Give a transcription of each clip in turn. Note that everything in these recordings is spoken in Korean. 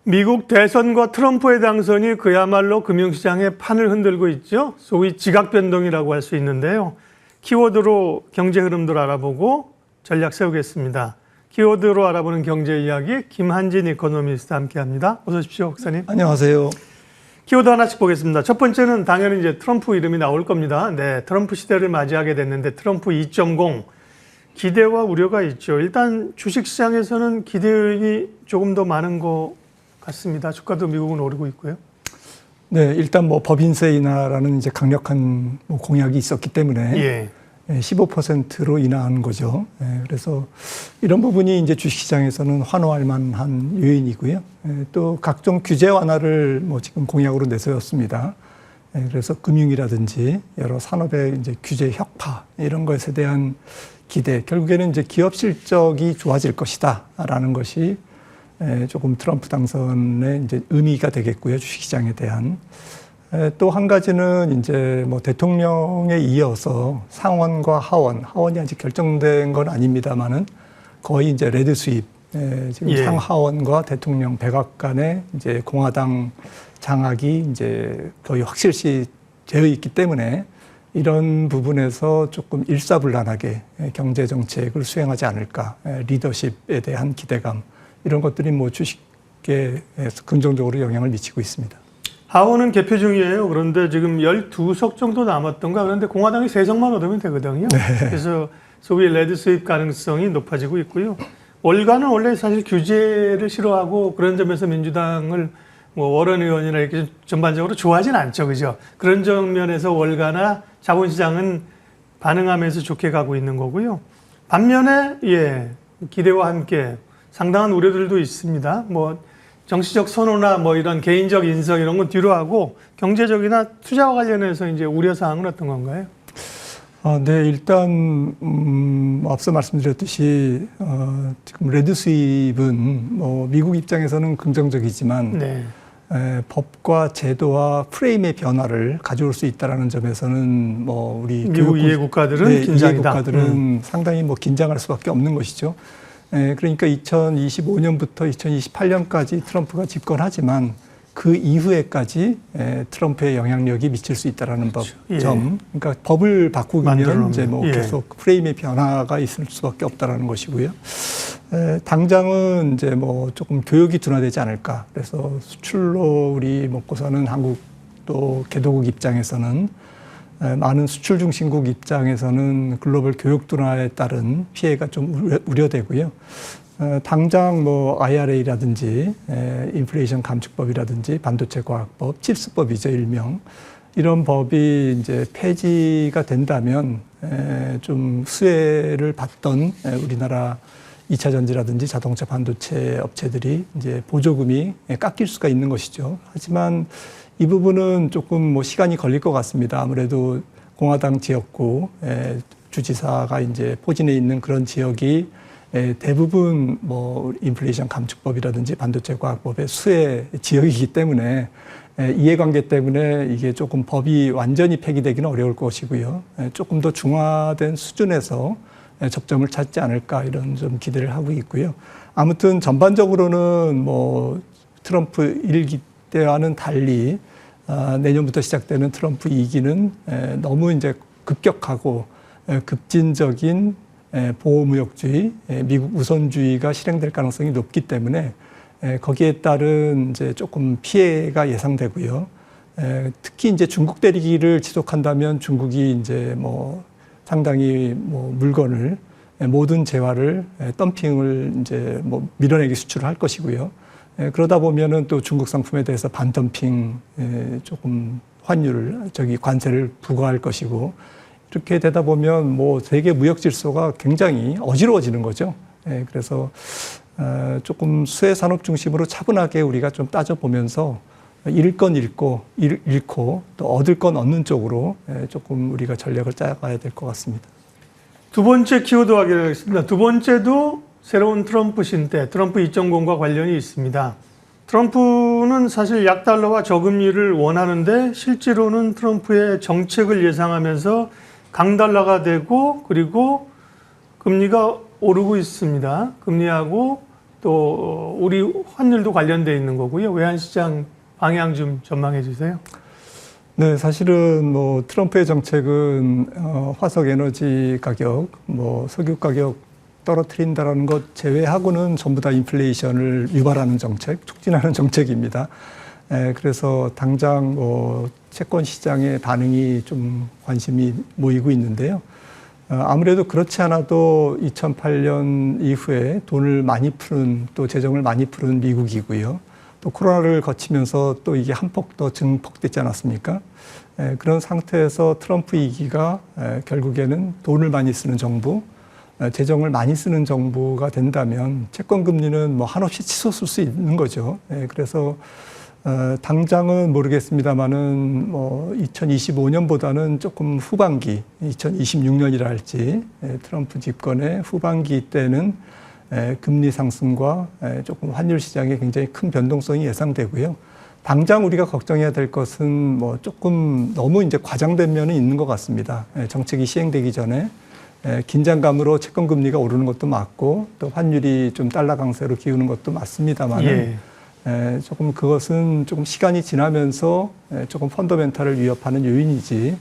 미국 대선과 트럼프의 당선이 그야말로 금융시장의 판을 흔들고 있죠. 소위 지각 변동이라고 할 수 있는데요. 키워드로 경제 흐름들 알아보고 전략 세우겠습니다. 키워드로 알아보는 경제 이야기 김한진 이코노미스트 함께합니다. 어서 오십시오, 박사님. 안녕하세요. 키워드 하나씩 보겠습니다. 첫 번째는 당연히 이제 트럼프 이름이 나올 겁니다. 네, 트럼프 시대를 맞이하게 됐는데 트럼프 2.0 기대와 우려가 있죠. 일단 주식시장에서는 기대이 조금 더 많은 것 같습니다. 주가도 미국은 오르고 있고요. 네, 일단 뭐 법인세 인하라는 이제 강력한 공약이 있었기 때문에 15%로 인하한 거죠. 그래서 이런 부분이 이제 주식시장에서는 환호할 만한 요인이고요. 또 각종 규제 완화를 뭐 지금 공약으로 내세웠습니다. 그래서 금융이라든지 여러 산업의 이제 규제 혁파 이런 것에 대한 기대, 결국에는 이제 기업 실적이 좋아질 것이다라는 것이 조금 트럼프 당선의 이제 의미가 되겠고요. 주식시장에 대한. 또 한 가지는 이제 뭐 대통령에 이어서 상원과 하원이 아직 결정된 건 아닙니다만은 거의 이제 레드 스윕, 지금 상하원과 대통령 백악관의 이제 공화당 장악이 이제 거의 확실시 되어 있기 때문에 이런 부분에서 조금 일사불란하게 경제 정책을 수행하지 않을까, 리더십에 대한 기대감, 이런 것들이 뭐 주식계에 긍정적으로 영향을 미치고 있습니다. 하원은 개표 중이에요. 그런데 지금 12석 정도 남았던가. 그런데 공화당이 3석만 얻으면 되거든요. 네. 그래서 소위 레드 스윕 가능성이 높아지고 있고요. 월가는 원래 사실 규제를 싫어하고 그런 점에서 민주당을 뭐 워런 의원이나 이렇게 전반적으로 좋아하진 않죠. 그죠? 그런 정면에서 월가나 자본시장은 반응하면서 좋게 가고 있는 거고요. 반면에 기대와 함께 상당한 우려들도 있습니다. 뭐 정치적 선호나 뭐 이런 개인적 인성 이런 건 뒤로 하고 경제적이나 투자와 관련해서 이제 우려 사항은 어떤 건가요? 네, 일단 앞서 말씀드렸듯이 지금 레드 스윕은 뭐 미국 입장에서는 긍정적이지만 법과 제도와 프레임의 변화를 가져올 수 있다라는 점에서는 뭐 우리 미국 이해 국가들은 긴장이다. 이해 국가들은 상당히 뭐 긴장할 수밖에 없는 것이죠. 그러니까 2025년부터 2028년까지 트럼프가 집권하지만 그 이후에까지 트럼프의 영향력이 미칠 수 있다라는 점. 그러니까 법을 바꾸면 이제 뭐 계속 프레임의 변화가 있을 수밖에 없다라는 것이고요. 당장은 이제 뭐 조금 교역이 둔화되지 않을까. 그래서 수출로 우리 먹고 사는 한국 또 개도국 입장에서는 많은 수출 중심국 입장에서는 글로벌 교역 둔화에 따른 피해가 좀 우려되고요. 당장 뭐 IRA라든지 인플레이션 감축법이라든지 반도체 과학법, 칩스법이죠, 일명. 이런 법이 이제 폐지가 된다면 좀 수혜를 받던 우리나라 2차 전지라든지 자동차 반도체 업체들이 이제 보조금이 깎일 수가 있는 것이죠. 하지만 이 부분은 조금 뭐 시간이 걸릴 것 같습니다. 아무래도 공화당 지역구 주지사가 이제 포진해 있는 그런 지역이 대부분 뭐 인플레이션 감축법이라든지 반도체 과학법의 수혜 지역이기 때문에 이해관계 때문에 이게 조금 법이 완전히 폐기되기는 어려울 것이고요. 조금 더 중화된 수준에서 접점을 찾지 않을까 이런 좀 기대를 하고 있고요. 아무튼 전반적으로는 뭐 트럼프 1기 때와는 달리 내년부터 시작되는 트럼프 2기는 너무 이제 급격하고 급진적인 보호무역주의, 미국 우선주의가 실행될 가능성이 높기 때문에 거기에 따른 이제 조금 피해가 예상되고요. 특히 이제 중국 대리기를 지속한다면 중국이 이제 뭐 상당히 뭐 물건을 모든 재화를 덤핑을 이제 뭐 밀어내기 수출을 할 것이고요. 그러다 보면은 또 중국 상품에 대해서 반덤핑 조금 환율을 관세를 부과할 것이고 이렇게 되다 보면 뭐 세계 무역 질서가 굉장히 어지러워지는 거죠. 그래서 조금 수혜 산업 중심으로 차분하게 우리가 좀 따져보면서 잃을 건 잃고 또 얻을 건 얻는 쪽으로 조금 우리가 전략을 짜가야 될 것 같습니다. 두 번째 키워드 확인하겠습니다. 두 번째도 새로운 트럼프 신대, 트럼프 2.0과 관련이 있습니다. 트럼프는 사실 약달러와 저금리를 원하는데 실제로는 트럼프의 정책을 예상하면서 강달러가 되고 그리고 금리가 오르고 있습니다. 금리하고 또 우리 환율도 관련돼 있는 거고요. 외환시장 방향 좀 전망해 주세요. 네, 사실은 뭐 트럼프의 정책은 화석 에너지 가격, 뭐 석유 가격 떨어뜨린다라는 것 제외하고는 전부 다 인플레이션을 유발하는 정책, 촉진하는 정책입니다. 그래서 당장 뭐 채권 시장의 반응이 좀 관심이 모이고 있는데요. 아무래도 그렇지 않아도 2008년 이후에 돈을 많이 푸는, 또 재정을 많이 푸는 미국이고요. 또 코로나를 거치면서 또 이게 한 폭 더 증폭됐지 않았습니까? 그런 상태에서 트럼프 2기가 결국에는 돈을 많이 쓰는 정부, 재정을 많이 쓰는 정부가 된다면 채권 금리는 뭐 한없이 치솟을 수 있는 거죠. 그래서 당장은 모르겠습니다만은 뭐 2025년보다는 조금 후반기, 2026년이라 할지 트럼프 집권의 후반기 때는 금리 상승과 조금 환율 시장에 굉장히 큰 변동성이 예상되고요. 당장 우리가 걱정해야 될 것은 뭐 조금 너무 이제 과장된 면은 있는 것 같습니다. 정책이 시행되기 전에 긴장감으로 채권 금리가 오르는 것도 맞고 또 환율이 좀 달러 강세로 기우는 것도 맞습니다만은 조금 그것은 조금 시간이 지나면서 조금 펀더멘탈을 위협하는 요인이지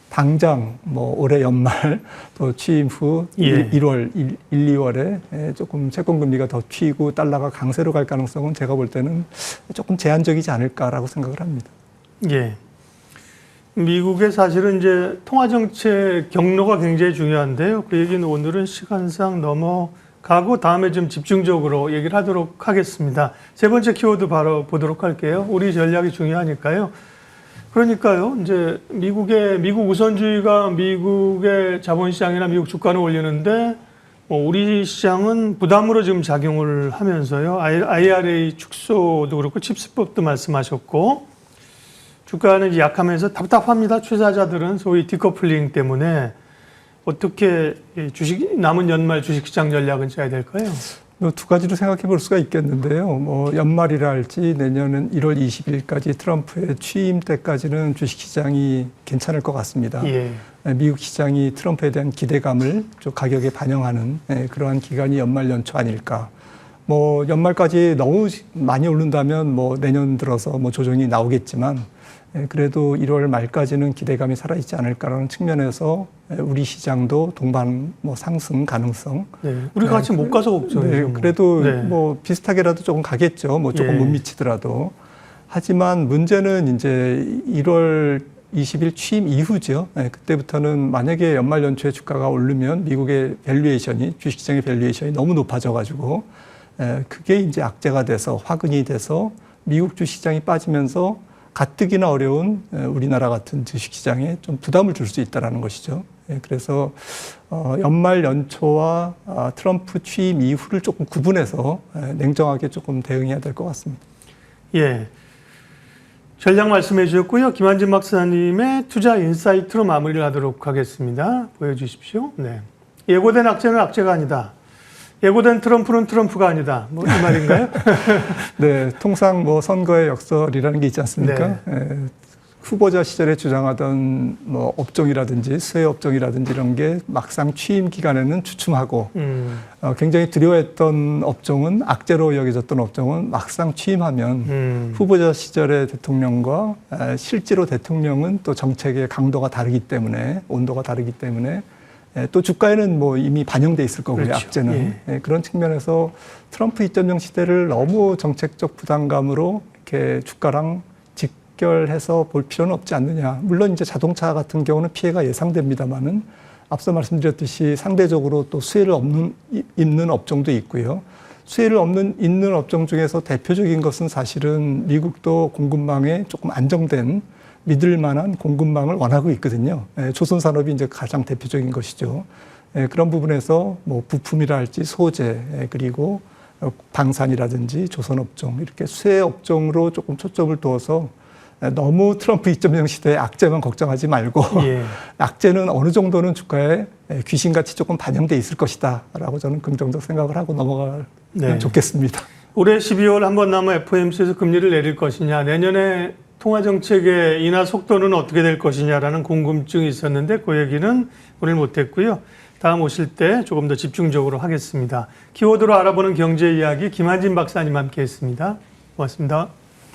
당장 뭐 올해 연말 또 취임 후 1월, 1, 2월에 조금 채권 금리가 더 튀고 달러가 강세로 갈 가능성은 제가 볼 때는 조금 제한적이지 않을까라고 생각을 합니다. 예. 미국의 사실은 이제 통화 정책 경로가 굉장히 중요한데요. 그 얘기는 오늘은 시간상 넘어가고 다음에 좀 집중적으로 얘기를 하도록 하겠습니다. 세 번째 키워드 바로 보도록 할게요. 우리 전략이 중요하니까요. 그러니까요, 이제 미국 우선주의가 미국의 자본시장이나 미국 주가를 올리는데, 우리 시장은 부담으로 지금 작용을 하면서요, IRA 축소도 그렇고, 칩스법도 말씀하셨고, 주가는 이제 약하면서 답답합니다. 투자자들은 소위 디커플링 때문에 어떻게 남은 연말 주식시장 전략은 짜야 될까요? 두 가지로 생각해 볼 수가 있겠는데요. 뭐 연말이라 할지 내년은 1월 20일까지 트럼프의 취임 때까지는 주식시장이 괜찮을 것 같습니다. 미국 시장이 트럼프에 대한 기대감을 좀 가격에 반영하는 그러한 기간이 연말 연초 아닐까. 뭐 연말까지 너무 많이 오른다면 뭐 내년 들어서 뭐 조정이 나오겠지만 그래도 1월 말까지는 기대감이 살아있지 않을까라는 측면에서 우리 시장도 동반 뭐 상승 가능성. 우리 같이 못 가서 걱정이죠. 그래도 뭐 비슷하게라도 조금 가겠죠. 뭐 조금 못 미치더라도. 하지만 문제는 이제 1월 20일 취임 이후죠. 그때부터는 만약에 연말 연초에 주가가 오르면 미국의 밸류에이션이, 주식시장의 밸류에이션이 너무 높아져가지고 그게 이제 악재가 돼서 화근이 돼서 미국 주식시장이 빠지면서 가뜩이나 어려운 우리나라 같은 주식시장에 좀 부담을 줄 수 있다는 것이죠. 그래서 연말 연초와 트럼프 취임 이후를 조금 구분해서 냉정하게 조금 대응해야 될 것 같습니다. 예. 전략 말씀해 주셨고요. 김한진 박사님의 투자 인사이트로 마무리를 하도록 하겠습니다. 보여주십시오. 네. 예고된 악재는 악재가 아니다. 예고된 트럼프는 트럼프가 아니다. 뭐 이 말인가요? 네, 통상 뭐 선거의 역설이라는 게 있지 않습니까? 후보자 시절에 주장하던 뭐 업종이라든지 수혜 업종이라든지 이런 게 막상 취임 기간에는 주춤하고 굉장히 두려워했던 업종은, 악재로 여겨졌던 업종은 막상 취임하면 후보자 시절의 대통령과 실제로 대통령은 또 정책의 강도가 다르기 때문에, 온도가 다르기 때문에 또 주가에는 뭐 이미 반영돼 있을 거고요. 그렇죠. 악재는. 그런 측면에서 트럼프 2.0 시대를 너무 정책적 부담감으로 이렇게 주가랑 직결해서 볼 필요는 없지 않느냐. 물론 이제 자동차 같은 경우는 피해가 예상됩니다만은 앞서 말씀드렸듯이 상대적으로 또 수혜를 입는 업종도 있고요. 수혜를 있는 업종 중에서 대표적인 것은 사실은 미국도 공급망에 조금 안정된 믿을 만한 공급망을 원하고 있거든요. 조선산업이 이제 가장 대표적인 것이죠. 그런 부분에서 뭐 부품이라 할지 소재, 그리고 방산이라든지 조선업종, 이렇게 수혜 업종으로 조금 초점을 두어서 너무 트럼프 2.0 시대의 악재만 걱정하지 말고 악재는 어느 정도는 주가에 귀신같이 조금 반영돼 있을 것이다 라고 저는 긍정적 생각을 하고 넘어가면 좋겠습니다. 올해 12월 한 번 남아 FOMC에서 금리를 내릴 것이냐, 내년에 통화정책의 인하 속도는 어떻게 될 것이냐라는 궁금증이 있었는데 그 얘기는 오늘 못했고요. 다음 오실 때 조금 더 집중적으로 하겠습니다. 키워드로 알아보는 경제 이야기 김한진 박사님 함께 했습니다. 고맙습니다.